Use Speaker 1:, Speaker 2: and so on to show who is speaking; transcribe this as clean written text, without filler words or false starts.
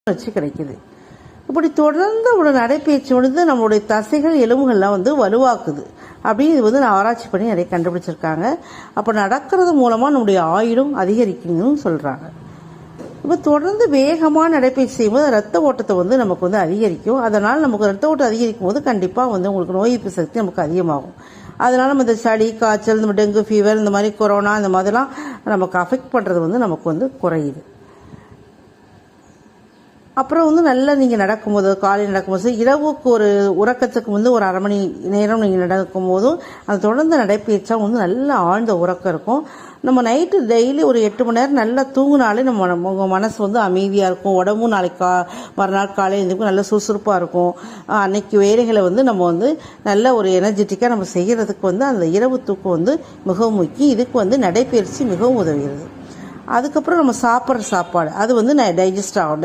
Speaker 1: வச்சு கிடைக்குது. இப்படி தொடர்ந்து ஒரு நடைப்பயிற்சி வந்து நம்மளுடைய தசைகள் எலும்புகள்லாம் வந்து வலுவாக்குது அப்படின்னு இது வந்து ஆராய்ச்சி பண்ணி நிறைய கண்டுபிடிச்சிருக்காங்க. அப்போ நடக்கிறது மூலமாக நம்முடைய ஆயுளும் அதிகரிக்குன்னு சொல்கிறாங்க. இப்போ தொடர்ந்து வேகமாக நடைப்பயிற்சி செய்யும்போது ரத்த ஓட்டத்தை வந்து நமக்கு வந்து அதிகரிக்கும். அதனால் நமக்கு ரத்த ஓட்டம் அதிகரிக்கும் போது கண்டிப்பாக வந்து உங்களுக்கு நோய் எதிர்ப்பு சக்தி நமக்கு அதிகமாகும். அதனால் நம்ம இந்த சளி, காய்ச்சல், இந்த டெங்கு ஃபீவர், இந்த மாதிரி கொரோனா, இந்த மாதிரிலாம் நமக்கு அஃபெக்ட் பண்ணுறது வந்து நமக்கு வந்து குறையுது. அப்புறம் வந்து நல்லா நீங்கள் நடக்கும்போது, காலையில் நடக்கும்போது, இரவுக்கு ஒரு உறக்கத்துக்கு வந்து ஒரு அரை மணி நேரம் நீங்கள் நடக்கும் போதும் அது தொடர்ந்து நடைப்பயிற்சியாக வந்து நல்ல ஆழ்ந்த உறக்கம் இருக்கும். நம்ம நைட்டு டெய்லி ஒரு 8 மணி நேரம் நல்லா தூங்கினாலே நம்ம மனசு வந்து அமைதியாக இருக்கும். உடம்பும் நாளைக்கு மறுநாள் காலையில் எழுந்திருக்கும் நல்ல சுறுசுறுப்பாக இருக்கும். அன்னைக்கு வேலைகளை வந்து நம்ம வந்து நல்ல ஒரு எனர்ஜெட்டிக்காக நம்ம செய்கிறதுக்கு வந்து அந்த இரவு தூக்கம் வந்து மிகவும் முக்கியம். இதுக்கு வந்து நடைப்பயிற்சி மிகவும் உதவுகிறது. அதுக்கப்புறம் நம்ம சாப்பிட்ற சாப்பாடு அது வந்து டைஜஸ்ட் ஆகும்.